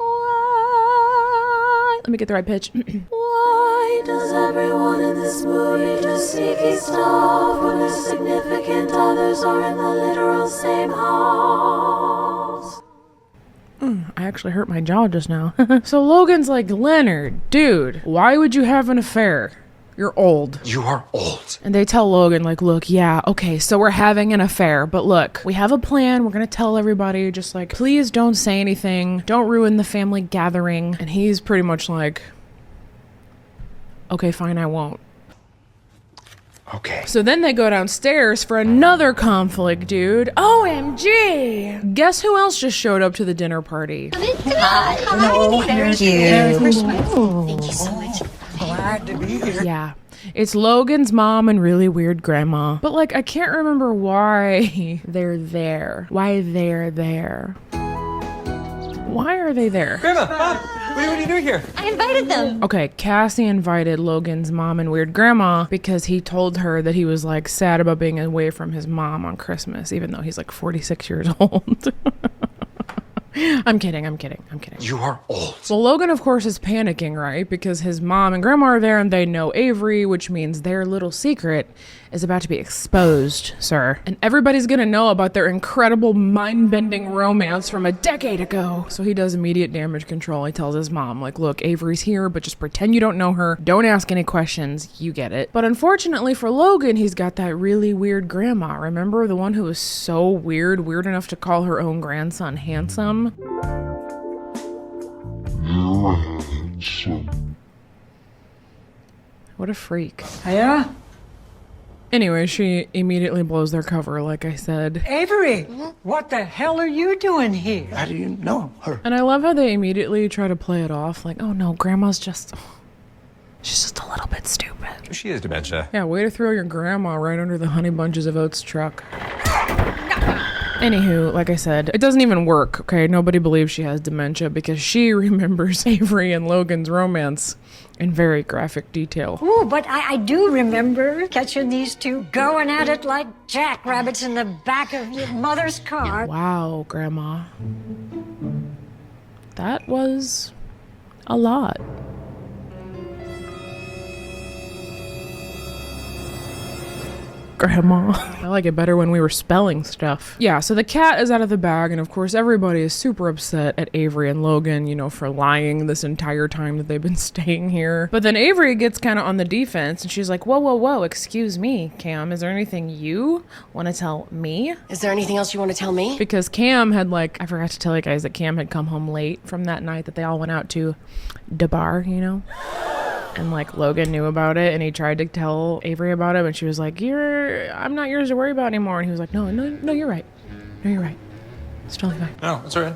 Speaker 1: Let me get the right pitch. Why does everyone
Speaker 15: this movie just sneaky stuff when the significant others are in the literal same house.
Speaker 1: I actually hurt my jaw just now. So Logan's like, Leonard, dude, why would you have an affair? You're old.
Speaker 5: You are old.
Speaker 1: And they tell Logan, like, look, yeah, okay, so we're having an affair, but look, we have a plan. We're gonna tell everybody, just like, please don't say anything. Don't ruin the family gathering. And he's pretty much like, okay, fine, I won't.
Speaker 5: Okay.
Speaker 1: So then they go downstairs for another conflict, dude. OMG! Guess who else just showed up to the dinner party?
Speaker 8: Oh, thank you.
Speaker 9: Thank you so much.
Speaker 8: Glad to be here.
Speaker 1: Yeah. It's Logan's mom and really weird grandma. But like, I can't remember why they're there. Why they're there. Why are they there?
Speaker 5: Grandma, Mom, what are you doing here?
Speaker 9: I invited them.
Speaker 1: Okay, Cassie invited Logan's mom and weird grandma because he told her that he was like sad about being away from his mom on Christmas, even though he's like 46 years old. I'm kidding.
Speaker 5: You are old.
Speaker 1: Well, Logan, of course, is panicking, right? Because his mom and grandma are there and they know Avery, which means their little secret is about to be exposed, sir. And everybody's gonna know about their incredible mind-bending romance from a decade ago. So he does immediate damage control. He tells his mom, like, look, Avery's here, but just pretend you don't know her. Don't ask any questions. You get it. But unfortunately for Logan, he's got that really weird grandma. Remember the one who was so weird enough to call her own grandson handsome? What a freak.
Speaker 8: Yeah?
Speaker 1: Anyway, she immediately blows their cover, like I said.
Speaker 8: Avery, what the hell are you doing here?
Speaker 2: How do you know her?
Speaker 1: And I love how they immediately try to play it off like, oh no, grandma's just... she's just a little bit stupid.
Speaker 5: She has dementia.
Speaker 1: Yeah, way to throw your grandma right under the Honey Bunches of Oats truck. Anywho, like I said, it doesn't even work, okay? Nobody believes she has dementia because she remembers Avery and Logan's romance in very graphic detail.
Speaker 8: Ooh, but I do remember catching these two going at it like jackrabbits in the back of your mother's car.
Speaker 1: Wow, Grandma. That was a lot. Grandma. I like it better when we were spelling stuff. Yeah, so the cat is out of the bag, and of course everybody is super upset at Avery and Logan, you know, for lying this entire time that they've been staying here. But then Avery gets kind of on the defense, and she's like, whoa, excuse me, Cam, is there anything you want to tell me?
Speaker 9: Is there anything else you want to tell me?
Speaker 1: Because Cam had I forgot to tell you guys that Cam had come home late from that night that they all went out to the bar, you know? And Logan knew about it, and he tried to tell Avery about it, and she was like, I'm not yours to worry about anymore. And he was like, no, you're right. No, you're right. It's totally fine.
Speaker 5: No, it's all right.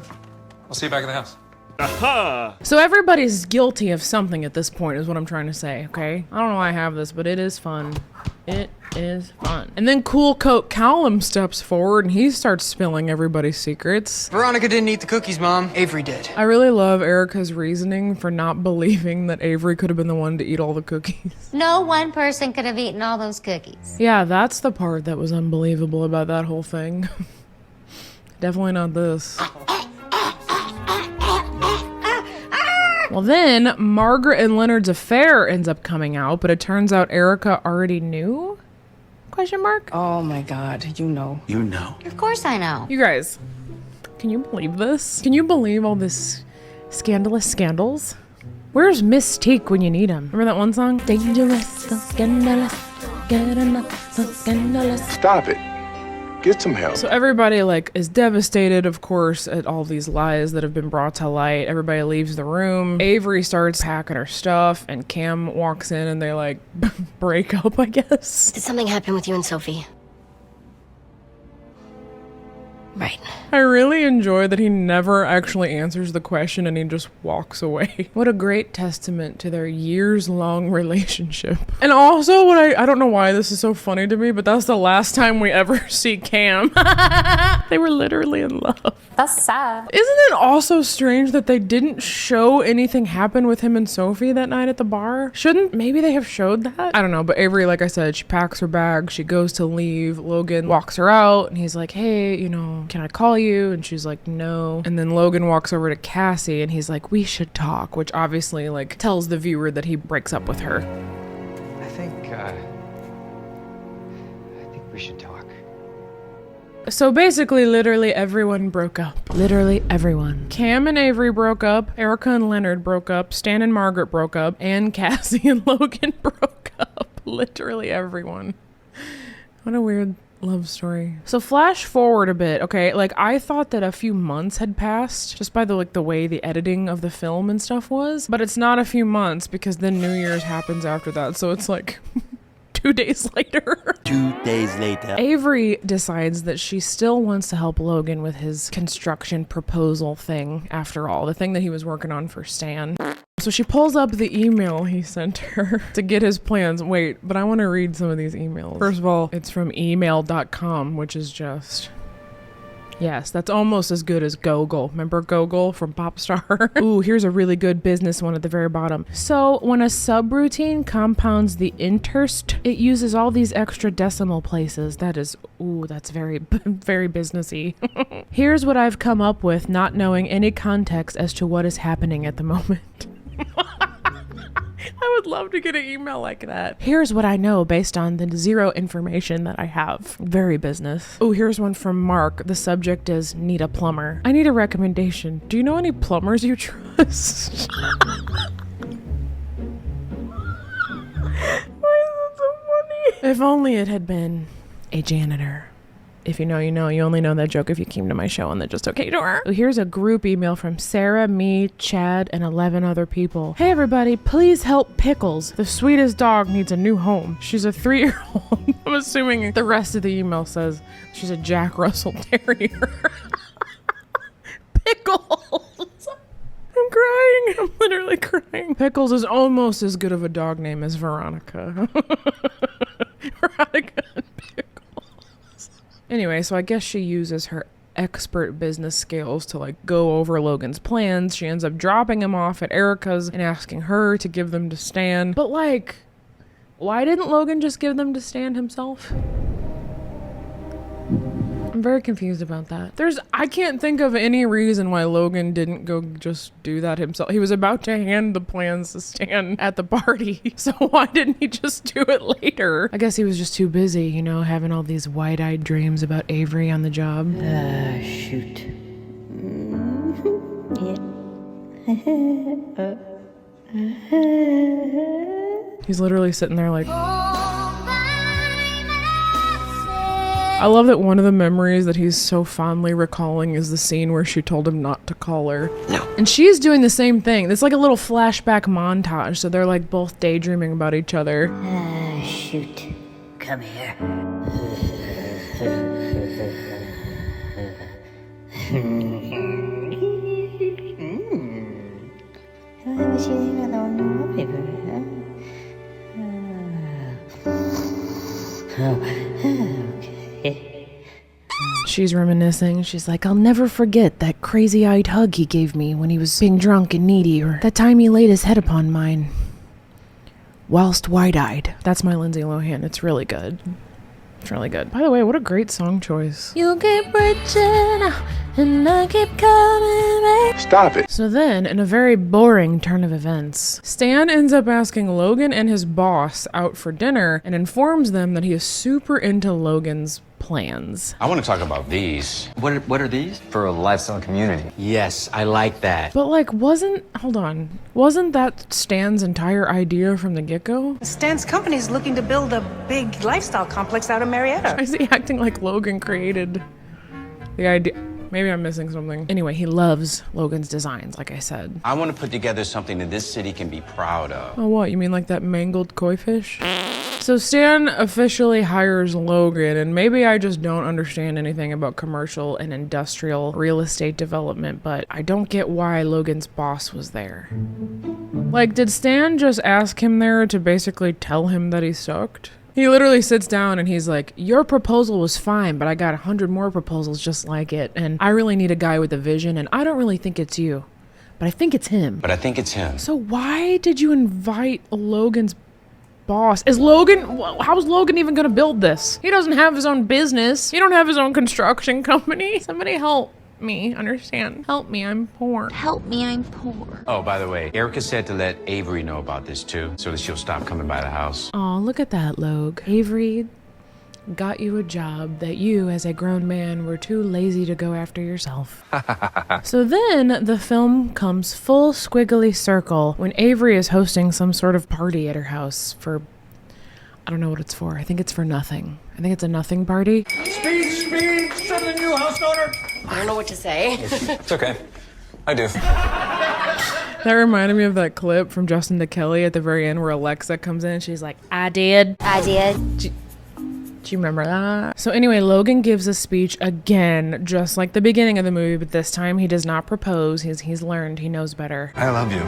Speaker 5: I'll see you back in the house.
Speaker 1: Aha! So everybody's guilty of something at this point is what I'm trying to say, okay? I don't know why I have this, but it is fun. It is fun. And then Cool Coat McCullum steps forward and he starts spilling everybody's secrets.
Speaker 7: Veronica didn't eat the cookies, Mom. Avery did.
Speaker 1: I really love Erica's reasoning for not believing that Avery could have been the one to eat all the cookies.
Speaker 4: No one person could have eaten all those cookies.
Speaker 1: Yeah, that's the part that was unbelievable about that whole thing. Definitely not this. Well, then Margaret and Leonard's affair ends up coming out, but it turns out Erica already knew? Question mark?
Speaker 16: Oh my God, you know.
Speaker 2: You know.
Speaker 4: Of course I know.
Speaker 1: You guys, can you believe this? Can you believe all this scandalous scandals? Where's Mystique when you need him? Remember that one song? Dangerous, so scandalous, good enough, so scandalous.
Speaker 17: Stop it. Get some help.
Speaker 1: So everybody is devastated, of course, at all these lies that have been brought to light. Everybody leaves the room. Avery starts packing her stuff, and Cam walks in, and they break up, I guess.
Speaker 9: Did something happen with you and Sophie? Right.
Speaker 1: I really enjoy that he never actually answers the question and he just walks away. What a great testament to their years-long relationship. And also, I don't know why this is so funny to me, but that's the last time we ever see Cam. They were literally in love.
Speaker 4: That's sad.
Speaker 1: Isn't it also strange that they didn't show anything happen with him and Sophie that night at the bar? Maybe they have showed that? I don't know, but Avery, like I said, she packs her bag, she goes to leave, Logan walks her out, and he's like, hey, can I call you? And she's like, no. And then Logan walks over to Cassie, and he's like, we should talk, which obviously, tells the viewer that he breaks up with her.
Speaker 16: I
Speaker 12: think we should talk.
Speaker 1: So basically, literally everyone broke up. Literally everyone. Cam and Avery broke up. Erica and Leonard broke up. Stan and Margaret broke up. And Cassie and Logan broke up. Literally everyone. What a weird love story. So flash forward a bit, okay? Like, I thought that a few months had passed just by the way the editing of the film and stuff was, but it's not a few months because then New Year's happens after that. So it's like 2 days later.
Speaker 18: 2 days later.
Speaker 1: Avery decides that she still wants to help Logan with his construction proposal thing after all, the thing that he was working on for Stan. So she pulls up the email he sent her to get his plans. Wait, but I want to read some of these emails. First of all, it's from email.com, which is just... Yes, that's almost as good as Gogol. Remember Gogol from Popstar? Ooh, here's a really good business one at the very bottom. So when a subroutine compounds the interst, it uses all these extra decimal places. That is, ooh, that's very, very businessy. Here's what I've come up with, not knowing any context as to what is happening at the moment. I would love to get an email like that. Here's what I know based on the zero information that I have. Very business. Oh, here's one from Mark. The subject is need a plumber. I need a recommendation. Do you know any plumbers you trust? Why is that so funny? If only it had been a janitor. If you know, you know. You only know that joke if you came to my show and then just okay to her. Here's a group email from Sarah, me, Chad, and 11 other people. Hey everybody, please help Pickles. The sweetest dog needs a new home. She's a 3-year-old. I'm assuming the rest of the email says she's a Jack Russell Terrier. Pickles. I'm crying. I'm literally crying. Pickles is almost as good of a dog name as Veronica. Veronica and Pickles. Anyway, so I guess she uses her expert business skills to go over Logan's plans. She ends up dropping him off at Erica's and asking her to give them to Stan. But why didn't Logan just give them to Stan himself? I'm very confused about that. I can't think of any reason why Logan didn't go just do that himself. He was about to hand the plans to Stan at the party. So why didn't he just do it later? I guess he was just too busy, you know, having all these wide-eyed dreams about Avery on the job.
Speaker 4: Shoot.
Speaker 1: He's literally sitting there like... I love that one of the memories that he's so fondly recalling is the scene where she told him not to call her.
Speaker 6: No.
Speaker 1: And she's doing the same thing. It's like a little flashback montage. So they're both daydreaming about each other.
Speaker 4: Shoot. Come here.
Speaker 1: She's reminiscing. She's like, I'll never forget that crazy-eyed hug he gave me when he was being drunk and needy, or that time he laid his head upon mine whilst wide-eyed. That's my Lindsay Lohan. It's really good. It's really good. By the way, what a great song choice. You keep reaching out and I keep coming back.
Speaker 17: Stop it.
Speaker 1: So then, in a very boring turn of events, Stan ends up asking Logan and his boss out for dinner and informs them that he is super into Logan's plans.
Speaker 5: I want to talk about these.
Speaker 12: What are these? For a lifestyle community.
Speaker 18: Yes, I like that.
Speaker 1: But wasn't that Stan's entire idea from the get-go?
Speaker 16: Stan's company is looking to build a big lifestyle complex out of Marietta.
Speaker 1: Why is he acting like Logan created the idea? Maybe I'm missing something. Anyway, he loves Logan's designs, like I said.
Speaker 5: I want to put together something that this city can be proud of.
Speaker 1: Oh, what? You mean like that mangled koi fish? So Stan officially hires Logan, and maybe I just don't understand anything about commercial and industrial real estate development, but I don't get why Logan's boss was there. Did Stan just ask him there to basically tell him that he sucked? He literally sits down and he's like, your proposal was fine, but I got 100 more proposals just like it, and I really need a guy with a vision, and I don't really think it's you, but I think it's him. So why did you invite Logan's boss? How's Logan even gonna build this? He doesn't have his own business. He don't have his own construction company. Somebody help me, understand? Help me, I'm poor.
Speaker 4: Help me, I'm poor.
Speaker 18: Oh, by the way, Erica said to let Avery know about this too, so that she'll stop coming by the house.
Speaker 1: Oh, look at that, Logue. Avery got you a job that you, as a grown man, were too lazy to go after yourself. So then the film comes full squiggly circle when Avery is hosting some sort of party at her house for, I don't know what it's for. I think it's for nothing. I think it's a nothing party.
Speaker 10: Speed to the new house owner.
Speaker 4: I don't know what to say.
Speaker 5: It's okay. I do.
Speaker 1: That reminded me of that clip from Justin to Kelly at the very end where Alexa comes in and she's like, I did. Do you remember that? So anyway, Logan gives a speech again, just like the beginning of the movie, but this time he does not propose. He's learned. He knows better.
Speaker 5: I love you.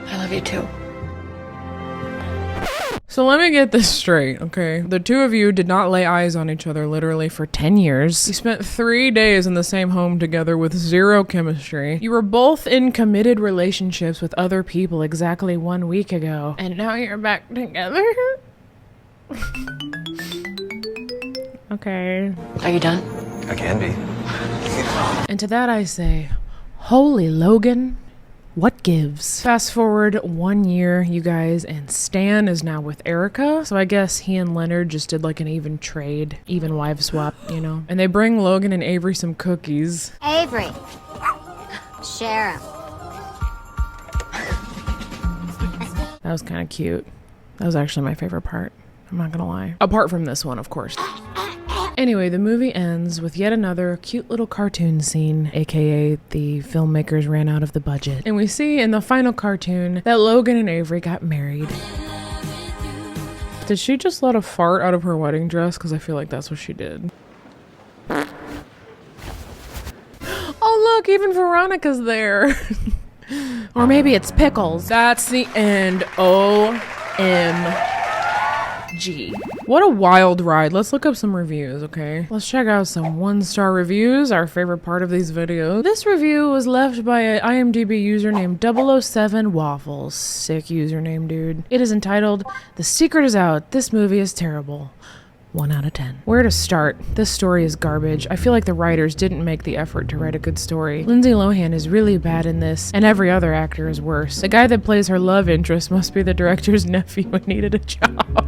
Speaker 4: I love you too.
Speaker 1: So let me get this straight, okay? The two of you did not lay eyes on each other literally for 10 years. You spent 3 days in the same home together with zero chemistry. You were both in committed relationships with other people exactly 1 week ago. And now you're back together? Okay.
Speaker 4: Are you done?
Speaker 5: I can be.
Speaker 1: And to that I say, holy Logan, what gives? Fast forward 1 year, you guys, and Stan is now with Erica. So I guess he and Leonard just did like an even trade, even wife swap, you know? And they bring Logan and Avery some cookies.
Speaker 9: Avery, share 'em.
Speaker 1: That was kind of cute. That was actually my favorite part. I'm not gonna lie. Apart from this one, of course. Anyway, the movie ends with yet another cute little cartoon scene, aka the filmmakers ran out of the budget. And we see in the final cartoon that Logan and Avery got married. Did she just let a fart out of her wedding dress? Because I feel like that's what she did. Oh look, even Veronica's there. Or maybe it's Pickles. That's the end. OMG. What a wild ride. Let's look up some reviews, okay? Let's check out some 1-star reviews, our favorite part of these videos. This review was left by an IMDb user named 007 Waffles. Sick username, dude. It is entitled, "The Secret is Out. This movie is terrible." 1 out of 10. Where to start? This story is garbage. I feel like the writers didn't make the effort to write a good story. Lindsay Lohan is really bad in this, and every other actor is worse. The guy that plays her love interest must be the director's nephew who needed a job.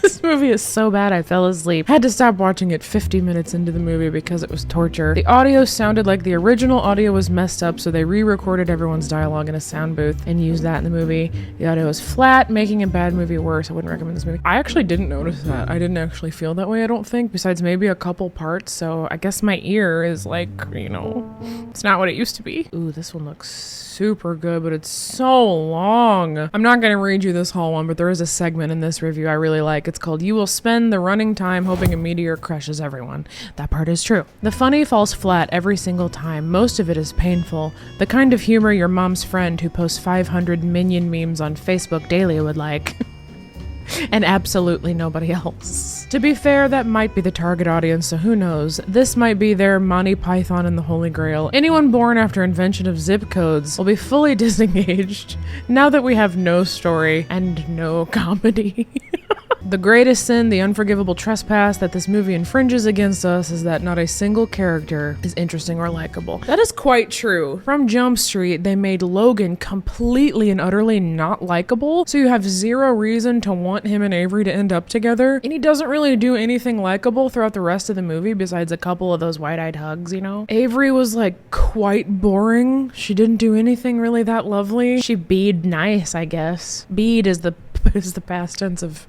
Speaker 1: This movie is so bad I fell asleep. Had to stop watching it 50 minutes into the movie because it was torture. The audio sounded like the original audio was messed up, so they re-recorded everyone's dialogue in a sound booth and used that in the movie. The audio is flat, making a bad movie worse. I wouldn't recommend this movie. I actually didn't notice that. I didn't actually feel that way, I don't think, besides maybe a couple parts, so I guess my ear is like, you know, it's not what it used to be. Ooh, this one looks super good, but it's so long. I'm not gonna read you this whole one, but there is a segment in this review I really like. It's called "You Will Spend the Running Time Hoping a Meteor Crushes Everyone." That part is true. The funny falls flat every single time. Most of it is painful. The kind of humor your mom's friend who posts 500 minion memes on Facebook daily would like. And absolutely nobody else. To be fair, that might be the target audience, so who knows? This might be their Monty Python and the Holy Grail. Anyone born after invention of zip codes will be fully disengaged now that we have no story and no comedy. The greatest sin, the unforgivable trespass that this movie infringes against us is that not a single character is interesting or likable. That is quite true. From Jump Street, they made Logan completely and utterly not likable, so you have zero reason to want him and Avery to end up together, and he doesn't really do anything likable throughout the rest of the movie besides a couple of those wide-eyed hugs, you know? Avery was like quite boring. She didn't do anything really that lovely. She beed nice, I guess. Beed is the past tense of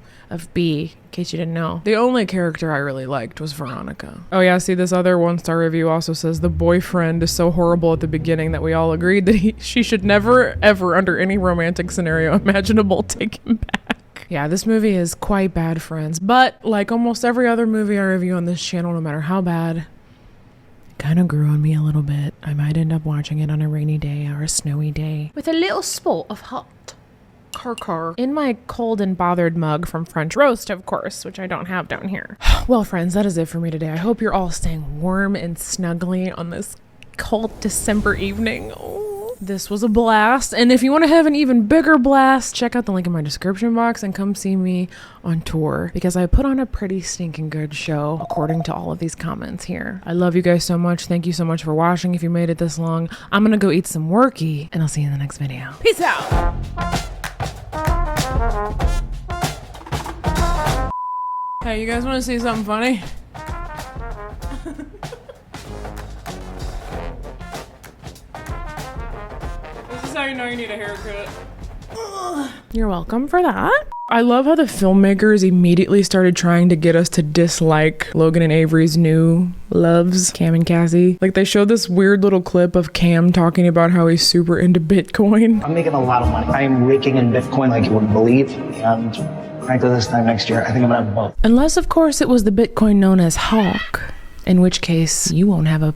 Speaker 1: B, in case you didn't know. The only character I really liked was Veronica. Oh yeah, see, this other 1-star review also says the boyfriend is so horrible at the beginning that we all agreed that she should never, ever, under any romantic scenario imaginable, take him back. Yeah, this movie is quite bad, friends. But like almost every other movie I review on this channel, no matter how bad, it kind of grew on me a little bit. I might end up watching it on a rainy day or a snowy day with a little spot of hot car in my cold and bothered mug from French Roast, of course, which I don't have down here. Well, friends, that is it for me today. I hope you're all staying warm and snuggly on this cold December evening. Oh. This was a blast. And if you want to have an even bigger blast, check out the link in my description box and come see me on tour, because I put on a pretty stinking good show according to all of these comments here. I love you guys so much. Thank you so much for watching. If you made it this long, I'm gonna go eat some worky and I'll see you in the next video. Peace out. Hey, you guys want to see something funny? This is how you know you need a haircut. You're welcome for that. I love how the filmmakers immediately started trying to get us to dislike Logan and Avery's new loves, Cam and Cassie. Like, they showed this weird little clip of Cam talking about how he's super into Bitcoin.
Speaker 7: I'm making a lot of money. I'm raking in Bitcoin like you wouldn't believe. And frankly, this time next year, I think I'm gonna have both.
Speaker 1: Unless, of course, it was the Bitcoin known as Hawk, in which case you won't have a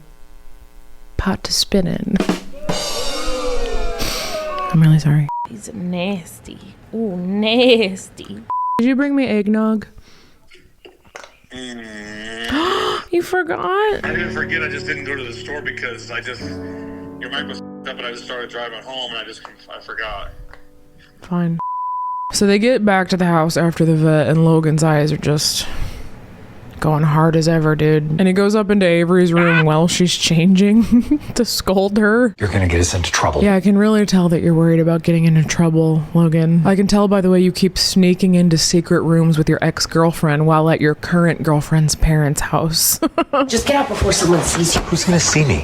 Speaker 1: pot to spin in. I'm really sorry.
Speaker 4: He's nasty. Ooh, nasty.
Speaker 1: Did you bring me eggnog? You forgot?
Speaker 17: I didn't forget, I just didn't go to the store because your mic was up and I just started driving home and I forgot.
Speaker 1: Fine. So they get back to the house after the vet and Logan's eyes are just going hard as ever, dude. And he goes up into Avery's room while she's changing to scold her.
Speaker 5: You're gonna get us into trouble.
Speaker 1: Yeah, I can really tell that you're worried about getting into trouble, Logan. I can tell by the way you keep sneaking into secret rooms with your ex-girlfriend while at your current girlfriend's parents' house.
Speaker 4: Just get out before someone sees you.
Speaker 5: Who's gonna see me?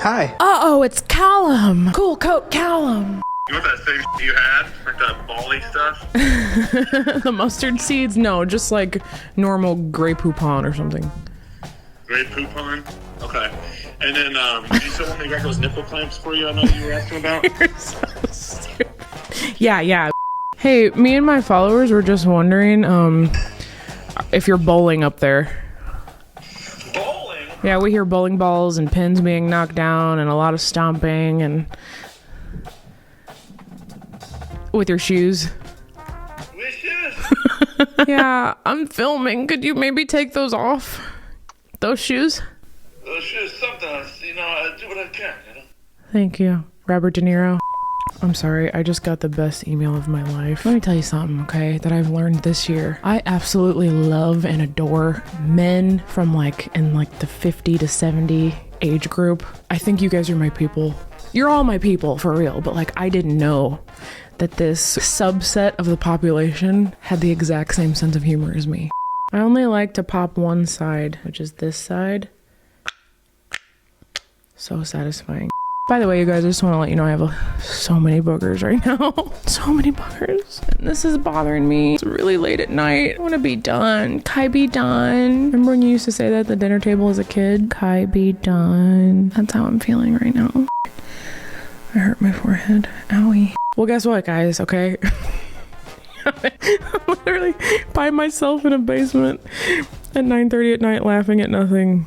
Speaker 5: Hi.
Speaker 1: Uh-oh, it's Callum. Cool coat Callum.
Speaker 17: You want that same you had? Like that bally stuff?
Speaker 1: The mustard seeds? No, just like normal Grey Poupon or something.
Speaker 17: Grey Poupon? Okay. And then, did you still want me to grab those nipple clamps for you? I know you were asking about.
Speaker 1: You're so stupid. Yeah. Hey, me and my followers were just wondering, if you're bowling up there.
Speaker 17: Bowling?
Speaker 1: Yeah, we hear bowling balls and pins being knocked down and a lot of stomping and... With your shoes.
Speaker 17: With shoes?
Speaker 1: Yeah, I'm filming. Could you maybe take those off? Those shoes?
Speaker 17: Those shoes, sometimes, I do what I can,
Speaker 1: Thank you. Robert De Niro. I'm sorry, I just got the best email of my life. Let me tell you something, okay, that I've learned this year. I absolutely love and adore men from in the 50 to 70 age group. I think you guys are my people. You're all my people, for real, but I didn't know that this subset of the population had the exact same sense of humor as me. I only like to pop one side, which is this side. So satisfying. By the way, you guys, I just want to let you know I have so many boogers right now. So many boogers. And this is bothering me. It's really late at night. I want to be done. Kai be done. Remember when you used to say that at the dinner table as a kid? Kai be done. That's how I'm feeling right now. I hurt my forehead. Owie. Well, guess what, guys, okay? I'm literally by myself in a basement at 9:30 at night laughing at nothing.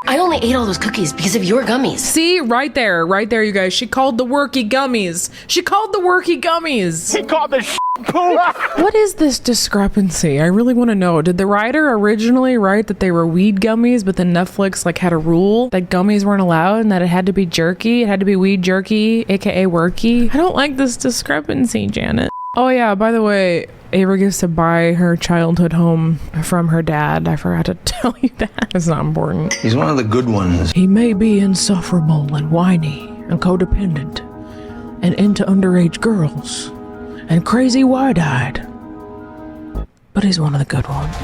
Speaker 4: I only ate all those cookies because of your gummies.
Speaker 1: See, right there, you guys. She called the worky gummies. She called the worky gummies.
Speaker 17: He called the poo.
Speaker 1: What is this discrepancy? I really want to know. Did the writer originally write that they were weed gummies, but then Netflix had a rule that gummies weren't allowed and that it had to be jerky? It had to be weed jerky, aka worky? I don't like this discrepancy, Janet. Oh yeah, by the way, Avery gets to buy her childhood home from her dad. I forgot to tell you that. It's not important.
Speaker 2: He's one of the good ones.
Speaker 1: He may be insufferable and whiny and codependent and into underage girls and crazy wide-eyed, but he's one of the good ones.